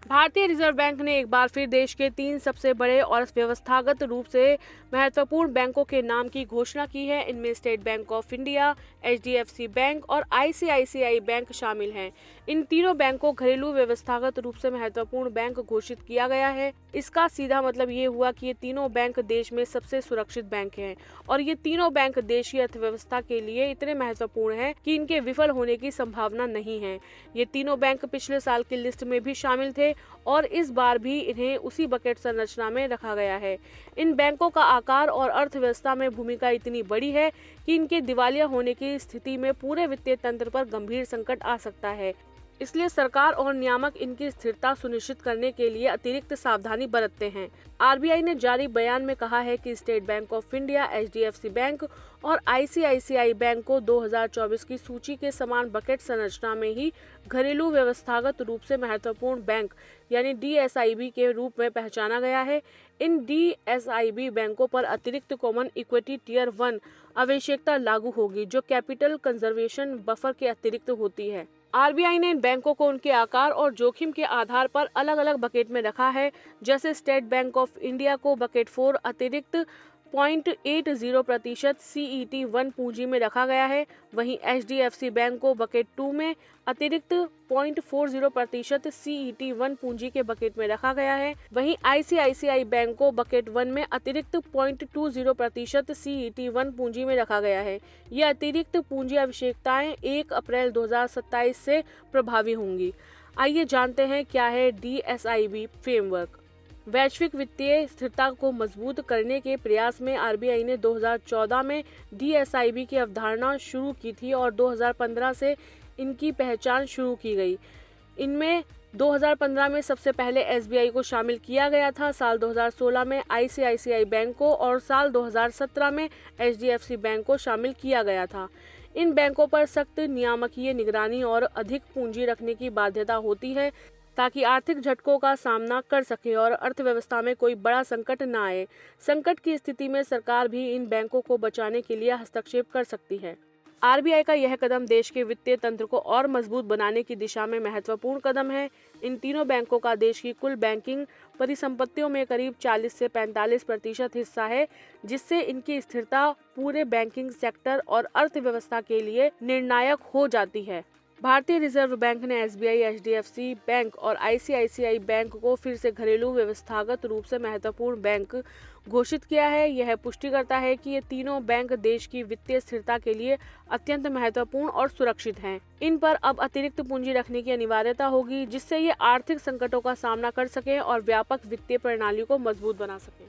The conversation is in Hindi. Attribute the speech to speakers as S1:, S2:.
S1: भारतीय रिजर्व बैंक ने एक बार फिर देश के 3 सबसे बड़े और व्यवस्थागत रूप से महत्वपूर्ण बैंकों के नाम की घोषणा की है। इनमें state bank of India, HDFC bank और आईसीआईसीआई बैंक शामिल हैं। इन तीनों बैंकों को घरेलू व्यवस्थागत रूप से महत्वपूर्ण बैंक घोषित किया गया है। इसका सीधा मतलब ये हुआ कि ये तीनों बैंक देश में सबसे सुरक्षित बैंक हैं और ये तीनों बैंक देश की अर्थव्यवस्था के लिए इतने महत्वपूर्ण हैं कि इनके विफल होने की संभावना नहीं है। ये तीनों बैंक पिछले साल की लिस्ट में भी शामिल थे और इस बार भी इन्हें उसी बकेट संरचना में रखा गया है। इन बैंकों का आकार और अर्थव्यवस्था में भूमिका इतनी बड़ी है कि इनके दिवालिया होने की स्थिति में पूरे वित्तीय तंत्र पर गंभीर संकट आ सकता है। इसलिए सरकार और नियामक इनकी स्थिरता सुनिश्चित करने के लिए अतिरिक्त सावधानी बरतते हैं। आरबीआई ने जारी बयान में कहा है कि state bank of India, HDFC bank और आईसीआईसीआई बैंक को 2024 की सूची के समान बकेट संरचना में ही घरेलू व्यवस्थागत रूप से महत्वपूर्ण बैंक यानी डीएसआईबी के रूप में पहचाना गया है। इन डीएसआईबी बैंकों पर अतिरिक्त कॉमन इक्विटी टियर 1 आवश्यकता लागू होगी, जो कैपिटल कंजर्वेशन बफर के अतिरिक्त होती है। आरबीआई ने इन बैंकों को उनके आकार और जोखिम के आधार पर अलग अलग बकेट में रखा है। जैसे स्टेट बैंक ऑफ इंडिया को बकेट 4 अतिरिक्त 0.80% CET1 पूंजी में रखा गया है। वहीं एचडीएफसी बैंक को बकेट 2 में अतिरिक्त 0.40% CET1 पूंजी के बकेट में रखा गया है। वहीं आईसीआईसीआई बैंक को बकेट 1 में अतिरिक्त 0.20% CET1 पूंजी में रखा गया है। ये अतिरिक्त पूंजी आवश्यकताएं 1 अप्रैल 2027 से प्रभावी होंगी। आइए जानते हैं क्या है डीएसआईबी फ्रेमवर्क। वैश्विक वित्तीय स्थिरता को मजबूत करने के प्रयास में आरबीआई ने 2014 में डीएसआईबी की अवधारणा शुरू की थी और 2015 से इनकी पहचान शुरू की गई। इनमें 2015 में सबसे पहले एसबीआई को शामिल किया गया था, साल 2016 में आईसीआईसीआई बैंक को और साल 2017 में एचडीएफसी बैंक को शामिल किया गया था। इन बैंकों पर सख्त नियामकीय निगरानी और अधिक पूंजी रखने की बाध्यता होती है ताकि आर्थिक झटकों का सामना कर सके और अर्थव्यवस्था में कोई बड़ा संकट न आए। संकट की स्थिति में सरकार भी इन बैंकों को बचाने के लिए हस्तक्षेप कर सकती है। आरबीआई का यह कदम देश के वित्तीय तंत्र को और मजबूत बनाने की दिशा में महत्वपूर्ण कदम है। इन तीनों बैंकों का देश की कुल बैंकिंग परिसंपत्तियों में करीब 40 से 45% हिस्सा है, जिससे इनकी स्थिरता पूरे बैंकिंग सेक्टर और अर्थव्यवस्था के लिए निर्णायक हो जाती है। भारतीय रिजर्व बैंक ने एसबीआई, एचडीएफसी बैंक और आईसीआईसीआई बैंक को फिर से घरेलू व्यवस्थागत रूप से महत्वपूर्ण बैंक घोषित किया है। यह पुष्टि करता है कि ये तीनों बैंक देश की वित्तीय स्थिरता के लिए अत्यंत महत्वपूर्ण और सुरक्षित हैं। इन पर अब अतिरिक्त पूंजी रखने की अनिवार्यता होगी, जिससे ये आर्थिक संकटों का सामना कर सकें और व्यापक वित्तीय प्रणाली को मजबूत बना सकें।